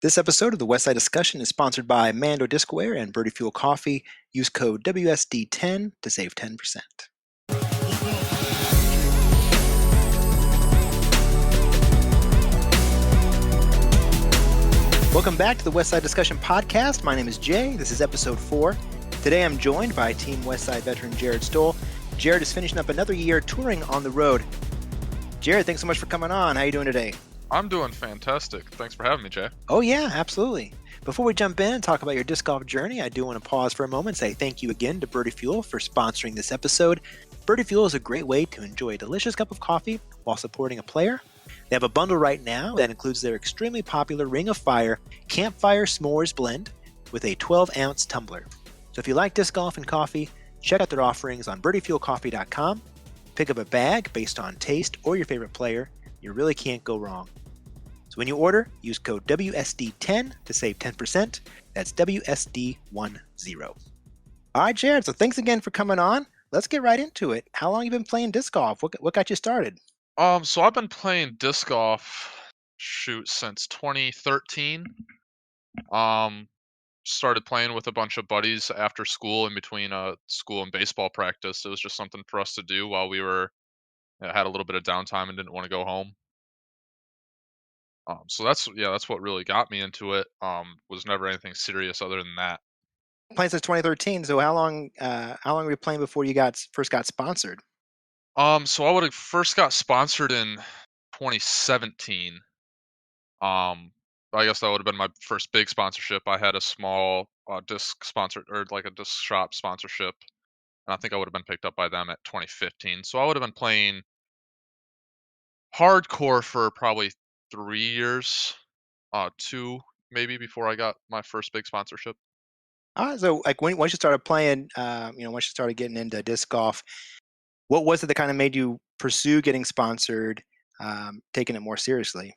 This episode of the Westside Discussion is sponsored by Mando Discware and Birdie Fuel Coffee. Use code WSD10 to save 10%. Welcome back to the Westside Discussion podcast. My name is Jay. This is episode 4. Today I'm joined by Team Westside veteran Jared Stoll. Jared is finishing up another year touring on the road. Jared, thanks so much for coming on. How are you doing today? I'm doing fantastic. Thanks for having me, Jay. Oh, yeah, absolutely. Before we jump in and talk about your disc golf journey, I do want to pause for a moment and say thank you again to Birdie Fuel for sponsoring this episode. Birdie Fuel is a great way to enjoy a delicious cup of coffee while supporting a player. They have a bundle right now that includes their extremely popular Ring of Fire Campfire S'mores blend with a 12-ounce tumbler. So if you like disc golf and coffee, check out their offerings on birdiefuelcoffee.com. Pick up a bag based on taste or your favorite player. You really can't go wrong. So when you order, use code WSD10 to save 10%. That's WSD10. All right, Jared, so thanks again for coming on. Let's get right into it. How long have you been playing disc golf? What got you started? So I've been playing disc golf, since 2013. Started playing with a bunch of buddies after school in between school and baseball practice. It was just something for us to do while we had a little bit of downtime and didn't want to go home. So that's what really got me into it. Was never anything serious other than that. Playing since 2013. So how long were you playing before you first got sponsored? So I would have first got sponsored in 2017. I guess that would have been my first big sponsorship. I had a small disc sponsor or like a disc shop sponsorship, and I think I would have been picked up by them at 2015. So I would have been playing hardcore for probably 3 years, two maybe before I got my first big sponsorship. So like once you started playing, once you started getting into disc golf, what was it that kind of made you pursue getting sponsored, taking it more seriously?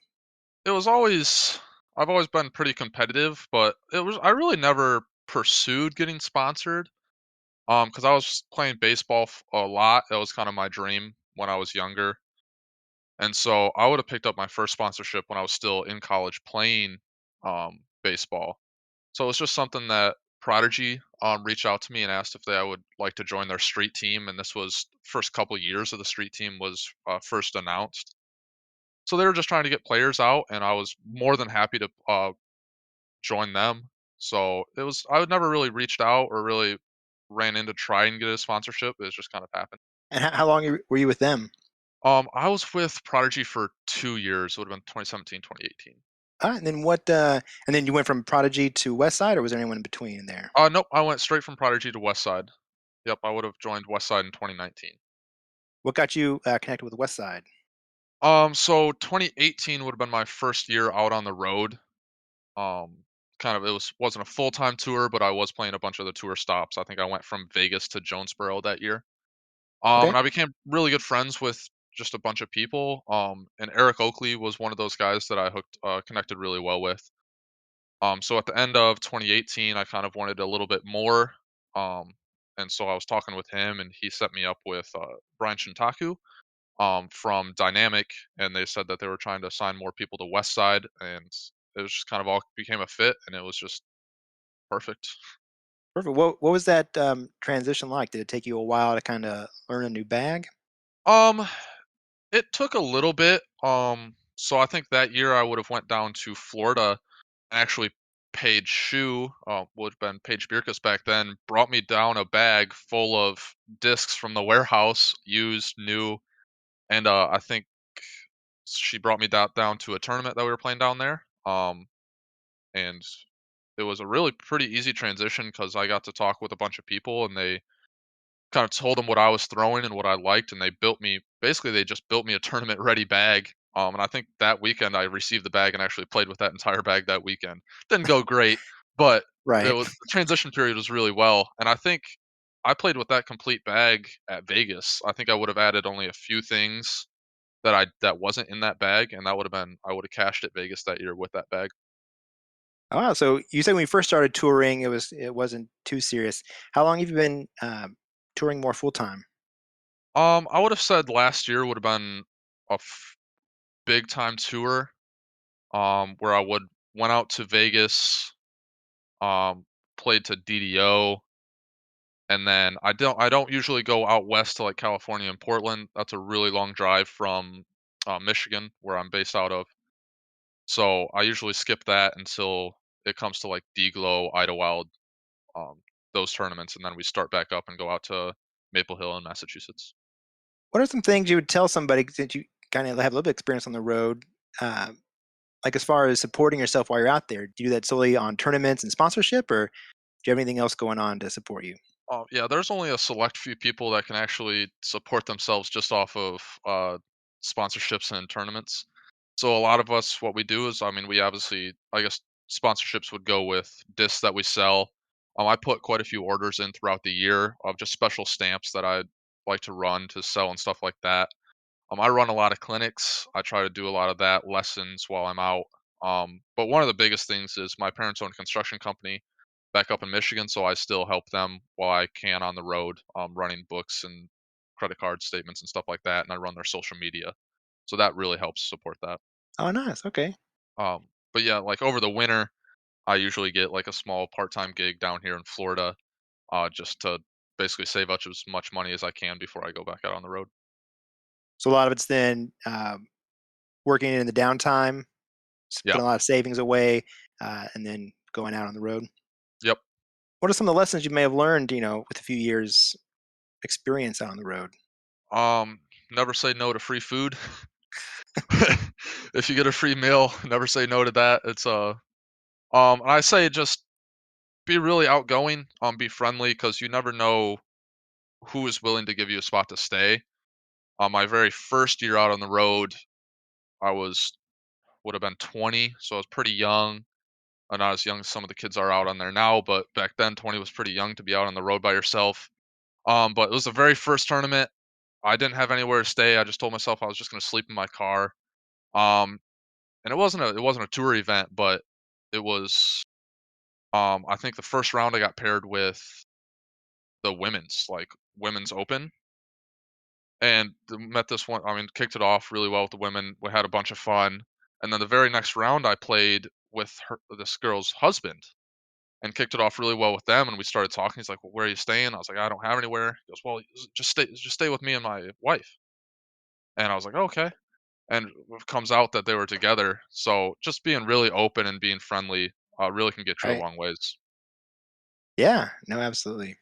It was always I've always been pretty competitive, but I really never pursued getting sponsored. Because I was playing baseball a lot. That was kind of my dream when I was younger. And so I would have picked up my first sponsorship when I was still in college playing baseball. So it was just something that Prodigy reached out to me and asked if I would like to join their street team. And this was first couple years of the street team was first announced. So they were just trying to get players out, and I was more than happy to join them. So I would never really reached out or really ran in to try and get a sponsorship. It just kind of happened. And how long were you with them? I was with Prodigy for 2 years. It would have been 2017, 2018. And then and then you went from Prodigy to Westside, or was there anyone in between in there? Nope, I went straight from Prodigy to Westside. Yep, I would have joined Westside in 2019. What got you connected with Westside? So 2018 would have been my first year out on the road. Kind of wasn't a full-time tour, but I was playing a bunch of the tour stops. I think I went from Vegas to Jonesboro that year. Okay. And I became really good friends with just a bunch of people. And Eric Oakley was one of those guys that I connected really well with. So at the end of 2018, I kind of wanted a little bit more. Um, and so I was talking with him, and he set me up with Brian Shintaku from Dynamic, and they said that they were trying to sign more people to Westside, and it was just kind of all became a fit, and it was just perfect. Perfect. What was that transition like? Did it take you a while to kind of learn a new bag? Um, it took a little bit. So I think that year I would have went down to Florida. Actually, Paige Shue, would have been Paige Bierkus back then, brought me down a bag full of discs from the warehouse, used, new, and I think she brought me down to a tournament that we were playing down there. And it was a really pretty easy transition because I got to talk with a bunch of people, and they kind of told them what I was throwing and what I liked, and they just built me a tournament ready bag. And I think that weekend I received the bag and actually played with that entire bag that weekend. Didn't go great, but Right. the transition period was really well. And I think I played with that complete bag at Vegas. I think I would have added only a few things that wasn't in that bag, and I would have cashed at Vegas that year with that bag. Oh, wow. So you said when you first started touring, it wasn't too serious. How long have you been touring more full time? I would have said last year would have been a big time tour. Where I would went out to Vegas, um, played to DDO, and then I don't usually go out west to like California and Portland. That's a really long drive from Michigan, where I'm based out of. So I usually skip that until it comes to like D-Glow, Idlewild, um, those tournaments, and then we start back up and go out to Maple Hill in Massachusetts. What are some things you would tell somebody since you kind of have a little bit of experience on the road, uh, like as far as supporting yourself while you're out there? Do you do that solely on tournaments and sponsorship, or do you have anything else going on to support you? Yeah, there's only a select few people that can actually support themselves just off of sponsorships and tournaments. So a lot of us, what we do is, I mean, we obviously, I guess, sponsorships would go with discs that we sell. I put quite a few orders in throughout the year of just special stamps that I'd like to run to sell and stuff like that. I run a lot of clinics. I try to do a lot of that lessons while I'm out. But one of the biggest things is my parents own a construction company back up in Michigan, so I still help them while I can on the road, running books and credit card statements and stuff like that, and I run their social media. So that really helps support that. Oh, nice. Okay. But yeah, like over the winter, I usually get like a small part-time gig down here in Florida, just to basically save up as much money as I can before I go back out on the road. So a lot of it's then working in the downtime, Yeah. putting a lot of savings away, and then going out on the road. Yep. What are some of the lessons you may have learned, with a few years experience out on the road? Um, Never say no to free food. If you get a free meal, never say no to that. And I say just be really outgoing, be friendly because you never know who is willing to give you a spot to stay. My very first year out on the road, I would have been 20, so I was pretty young. Not as young as some of the kids are out on there now, but back then 20 was pretty young to be out on the road by yourself. But it was the very first tournament. I didn't have anywhere to stay. I just told myself I was just going to sleep in my car. Um, and it wasn't a tour event, but it was. I think the first round I got paired with the women's open, and met this one. I mean, kicked it off really well with the women. We had a bunch of fun, and then the very next round I played with this girl's husband, and kicked it off really well with them. And we started talking. He's like, "Well, where are you staying?" I was like, "I don't have anywhere." He goes, "Well, just stay with me and my wife." And I was like, "Okay." And it comes out that they were together. So just being really open and being friendly really can get you a Right. long ways. Yeah. No, absolutely.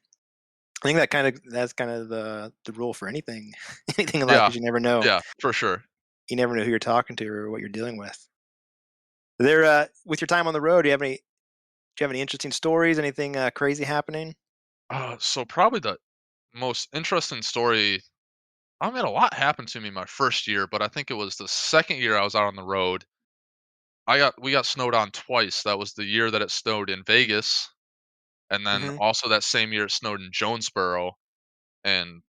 I think that's kind of the rule for anything, anything in life, Yeah, because you never know. yeah, for sure. You never know who you're talking to or what you're dealing with. There, with your time on the road, do you have any interesting stories? Anything crazy happening? So probably the most interesting story. I mean, a lot happened to me my first year, but I think it was the second year I was out on the road. We got snowed on twice. That was the year that it snowed in Vegas, and then Hmm. also that same year it snowed in Jonesboro, and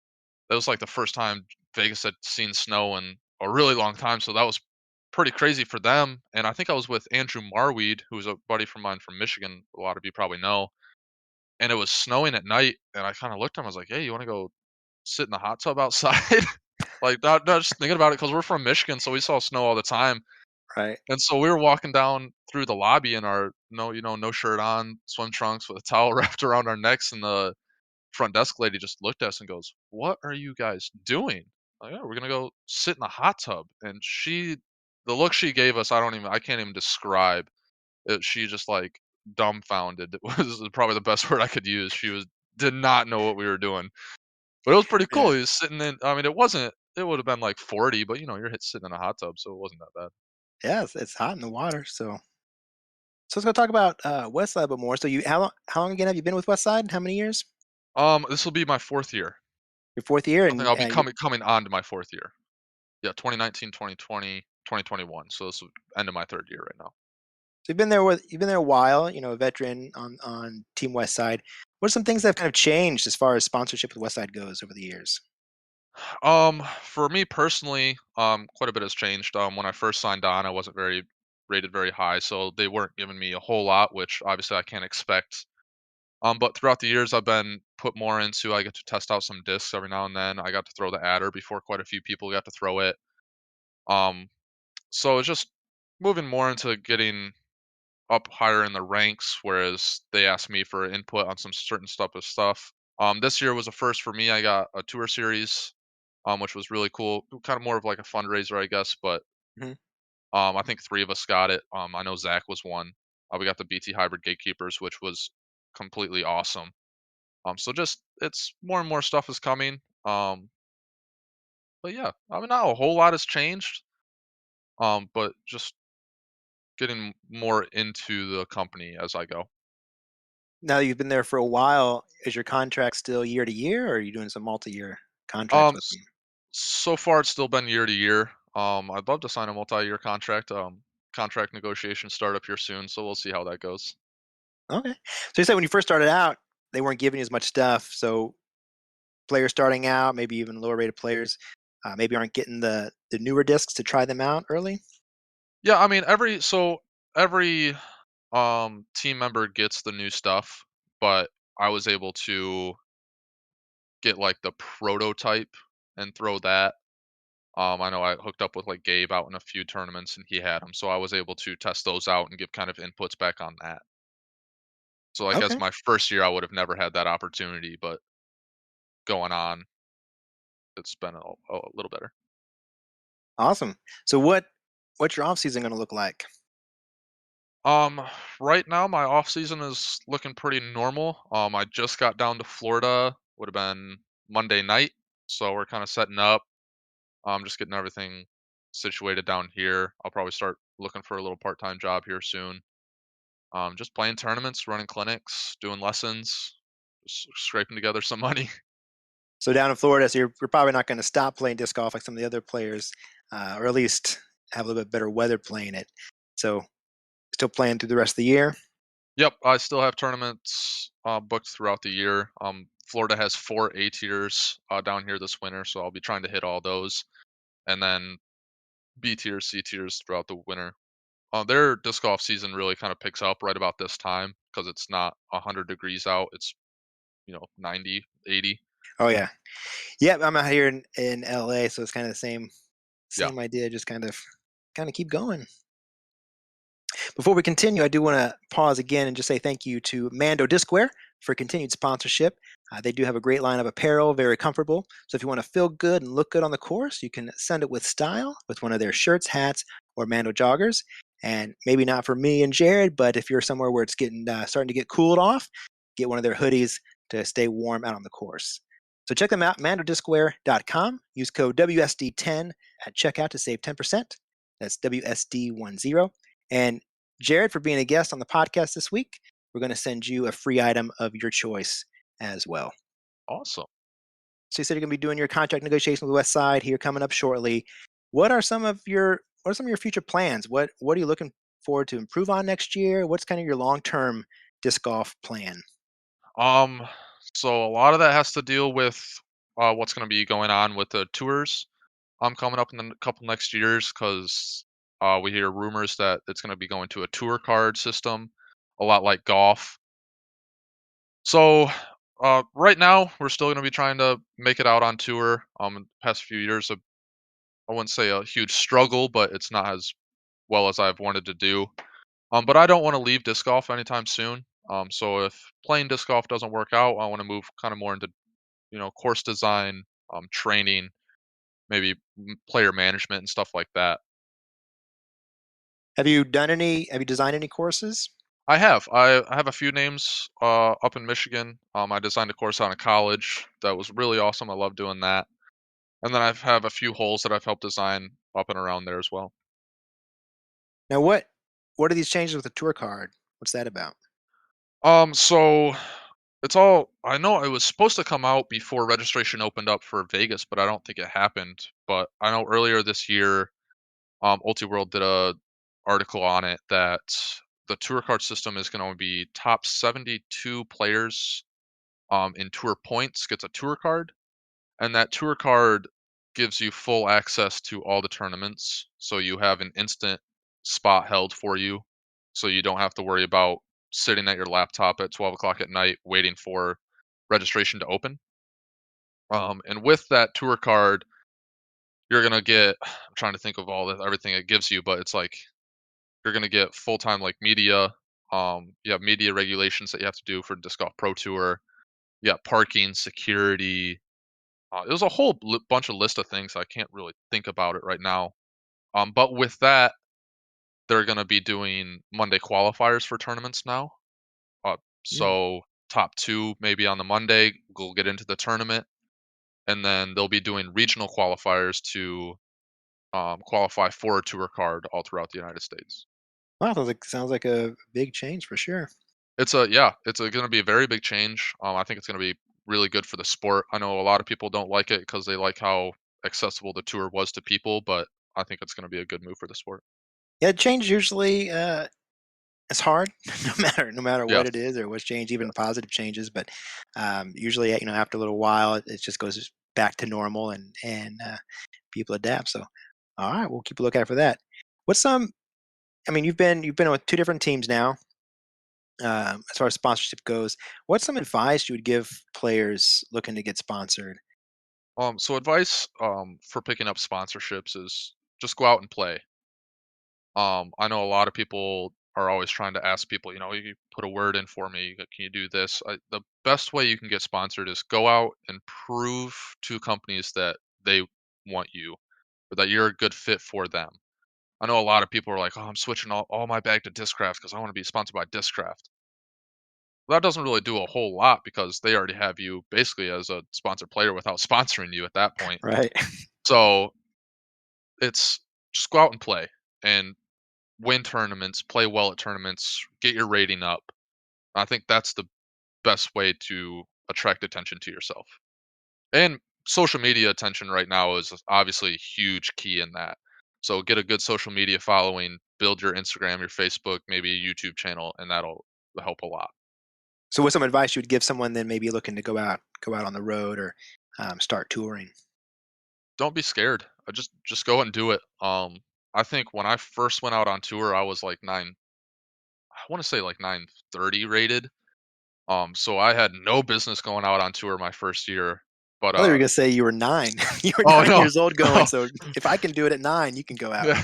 that was like the first time Vegas had seen snow in a really long time. So that was pretty crazy for them. And I think I was with Andrew Marweed, who's a buddy from mine from Michigan. A lot of you probably know. And it was snowing at night, and I kind of looked at him. I was like, "Hey, you want to go sit in the hot tub outside?" Like not just thinking about it because we're from Michigan, so we saw snow all the time. Right. And so we were walking down through the lobby in our no shirt on, swim trunks with a towel wrapped around our necks, and the front desk lady just looked at us and goes, "What are you guys doing?" Like, "Oh, we're gonna go sit in the hot tub." And the look she gave us, I can't even describe it. She just like dumbfounded. It was probably the best word I could use. Did not know what we were doing, but it was pretty Yeah. cool. He was sitting in. I mean, it wasn't. It would have been like 40, but sitting in a hot tub, so it wasn't that bad. Yeah. It's hot in the water. So let's go talk about Westside a bit more. So how long again have you been with Westside? How many years? This will be my fourth year. Your fourth year, I think and I'll be you coming on to my fourth year. Yeah, 2019, 2020, 2021. So this is end of my third year right now. so you've been there a while. A veteran on Team Westside. What are some things that have kind of changed as far as sponsorship with Westside goes over the years? For me personally, quite a bit has changed. When I first signed on, I wasn't very rated very high, so they weren't giving me a whole lot, which obviously I can't expect. But throughout the years, I've been put more into. I get to test out some discs every now and then. I got to throw the adder before quite a few people got to throw it. Um, so it's just moving more into getting. up higher in the ranks, whereas they asked me for input on some certain stuff. This year was a first for me. I got a tour series, which was really cool. Kind of more of like a fundraiser, I guess, but Mhm. I think three of us got it. I know Zach was one. We got the BT Hybrid Gatekeepers, which was completely awesome. So just it's more and more stuff is coming. But yeah, I mean, not a whole lot has changed. But just getting more into the company as I go. Now that you've been there for a while, is your contract still year to year, or are you doing some multi-year contracts Um, with s- them? so far it's still been year to year. I'd love to sign a multi-year contract. Contract negotiations start up here soon, so we'll see how that goes. Okay. So you said when you first started out, they weren't giving you as much stuff. So players starting out, maybe even lower rated players, maybe aren't getting the newer discs to try them out early. Yeah, I mean every team member gets the new stuff, but I was able to get like the prototype and throw that. I know I hooked up with like Gabe out in a few tournaments and he had them, so I was able to test those out and give kind of inputs back on that. So like as Okay. my first year, I would have never had that opportunity, but going on, it's been a little better. Awesome. So what's your off season going to look like? Um, right now my off season is looking pretty normal. I just got down to Florida, would have been Monday night, so we're kind of setting up. Just getting everything situated down here. I'll probably start looking for a little part-time job here soon. Just playing tournaments, running clinics, doing lessons, just scraping together some money. So down in Florida, so you're probably not going to stop playing disc golf like some of the other players, or at least have a little bit better weather playing it. So still playing through the rest of the year. Yep, I still have tournaments booked throughout the year. Florida has four A tiers down here this winter, so I'll be trying to hit all those, and then B tiers, C tiers throughout the winter. Their disc golf season really kind of picks up right about this time because it's not 100 degrees out. It's 90, 80. Oh yeah, yeah. I'm out here in LA, so it's kind of the same Yeah, same idea. Just kind of keep going. Before we continue, I do want to pause again and just say thank you to Mando Discwear for continued sponsorship. They do have a great line of apparel, very comfortable. So if you want to feel good and look good on the course, you can send it with style with one of their shirts, hats, or Mando joggers. And maybe not for me and Jared, but if you're somewhere where it's getting starting to get cooled off, get one of their hoodies to stay warm out on the course. So check them out, mandodiscwear.com. Use code WSD10 at checkout to save 10%. That's WSD10. And Jared, for being a guest on the podcast this week, we're going to send you a free item of your choice as well. awesome. So you said you're going to be doing your contract negotiation with Westside here coming up shortly. What are some of your future plans? What are you looking forward to improve on next year? What's kind of your long term disc golf plan? Um, so a lot of that has to deal with what's going to be going on with the tours. Coming up in the couple next years because we hear rumors that it's going to be going to a tour card system, a lot like golf. So right now we're still going to be trying to make it out on tour. In the past few years, I wouldn't say a huge struggle, but it's not as well as I've wanted to do. But I don't want to leave disc golf anytime soon. So if playing disc golf doesn't work out, I want to move kind of more into course design, training, maybe player management and stuff like that. Have you designed any courses? I have a few names up in Michigan. I designed a course out of college that was really awesome. I love doing that. And then I have a few holes that I've helped design up and around there as well. Now what are these changes with the tour card? What's that about? So it's all I know it was supposed to come out before registration opened up for Vegas, but I don't think it happened. But I know earlier this year, Ultiworld did a article on it that the tour card system is going to be top 72 players in tour points gets a tour card, and that tour card gives you full access to all the tournaments. So you have an instant spot held for you, so you don't have to worry about sitting at your laptop at 12 o'clock at night waiting for registration to open. And with that tour card, you're gonna get. I'm trying to think of everything it gives you, but it's like You're gonna get full-time, like, media, you have media regulations that you have to do for Disc Golf Pro Tour. You got parking, security, it was a whole bunch of list of things. I can't really think about it right now. But with that, they're gonna be doing Monday qualifiers for tournaments now. Uh, Mm. so top 2 maybe on the Monday will get into the tournament, and then they'll be doing regional qualifiers to, qualify for a tour card all throughout the United States. Wow, sounds like a big change for sure. It's gonna be a very big change. I think it's gonna be really good for the sport. I know a lot of people don't like it because they like how accessible the tour was to people, but I think it's gonna be a good move for the sport. Yeah, change usually it's hard, no matter what it Yes, is or what's changed, even yes. positive changes. But usually, after a little while, it just goes back to normal, and people adapt. So, all right, we'll keep a lookout for that. What's some? I mean, you've been with two different teams now. As far as sponsorship goes, what's some advice you would give players looking to get sponsored? So advice for picking up sponsorships is just go out and play. I know a lot of people are always trying to ask people, you put a word in for me. Can you do this? The best way you can get sponsored is go out and prove to companies that they want you or that you're a good fit for them. I know a lot of people are like, oh, I'm switching all my bag to Discraft because I want to be sponsored by Discraft. Well, that doesn't really do a whole lot because they already have you basically as a sponsored player without sponsoring you at that point. Right. So it's just go out and play and win tournaments, play well at tournaments, get your rating up. I think that's the best way to attract attention to yourself. And social media attention right now is obviously a huge key in that. So get a good social media following, build your Instagram, your Facebook, maybe a YouTube channel, and that'll help a lot. So, what's some advice you would give someone then maybe looking to go out on the road or start touring? Don't be scared. Just go and do it. I think when I first went out on tour, I was like I want to say like 930 rated. So I had no business going out on tour my first year. But I thought you were gonna say you were 9. You were oh 9 no, years old going, no, so if I can do it at 9, you can go out. yeah,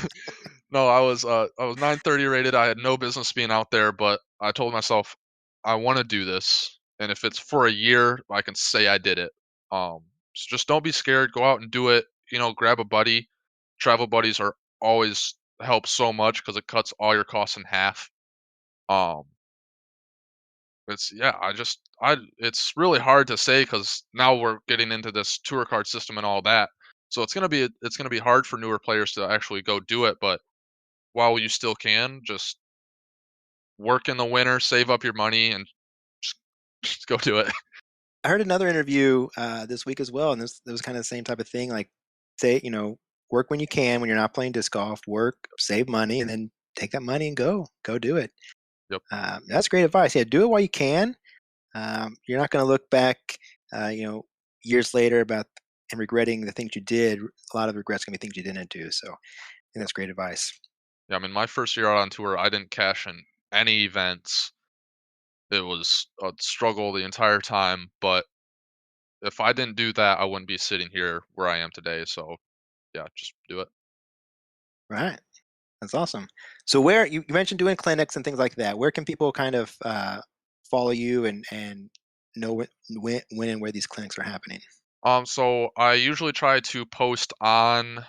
no, I was 930 rated. I had no business being out there, but I told myself I want to do this, and if it's for a year, I can say I did it. Um, so just don't be scared. Go out and do it. Grab a buddy. Travel buddies are always help so much because it cuts all your costs in half. Um, it's yeah, it's really hard to say because now we're getting into this tour card system and all that. So it's gonna be hard for newer players to actually go do it, but while you still can, just work in the winter, save up your money, and just, just go do it. I heard another interview this week as well, and this was kind of the same type of thing. Like, say, work when you can when you're not playing disc golf. Work, save money, and then take that money and go do it. Yep. That's great advice. Yeah, do it while you can. You're not going to look back, years later about and regretting the things you did. A lot of regrets going to be things you didn't do. So, I think that's great advice. Yeah, I mean, my first year out on tour, I didn't cash in any events. It was a struggle the entire time, but if I didn't do that, I wouldn't be sitting here where I am today. So yeah, just do it. Right. That's awesome. So, where you mentioned doing clinics and things like that, where can people kind of follow you and know when and where these clinics are happening? So I usually try to post on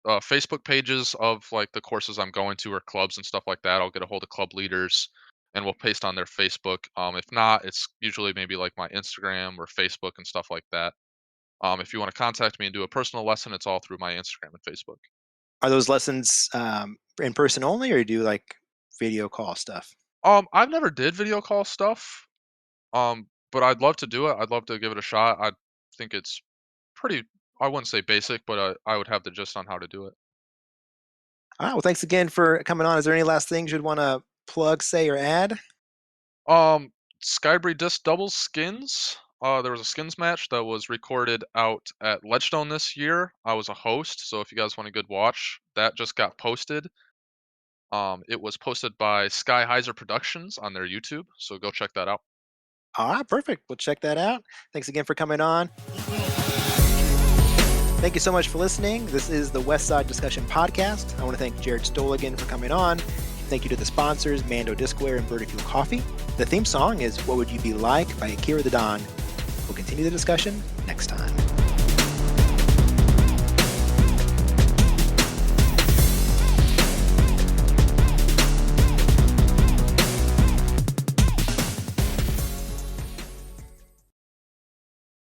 Facebook pages of like the courses I'm going to or clubs and stuff like that. I'll get a hold of club leaders and we'll paste on their Facebook. If not, it's usually maybe like my Instagram or Facebook and stuff like that. If you want to contact me and do a personal lesson, it's all through my Instagram and Facebook. Are those lessons in person only, or you do like video call stuff? I've never did video call stuff, but I'd love to do it. I'd love to give it a shot. I think it's pretty. I wouldn't say basic, but I would have the gist on how to do it. All right. Well, thanks again for coming on. Is there any last things you'd want to plug, say, or add? Um, Skybreed Disc Doubles skins. There was a skins match that was recorded out at Ledgestone this year. I was a host, so if you guys want a good watch, that just got posted. It was posted by Sky Heiser Productions on their YouTube, so go check that out. All right. Perfect. We'll check that out. Thanks again for coming on. Thank you so much for listening. This is the Westside Discussion Podcast. I want to thank Jared Stoll again for coming on. Thank you to the sponsors, Mando Discware and Birdie Fuel Coffee. The theme song is What Would You Be Like by Akira the Don. We'll continue the discussion next time.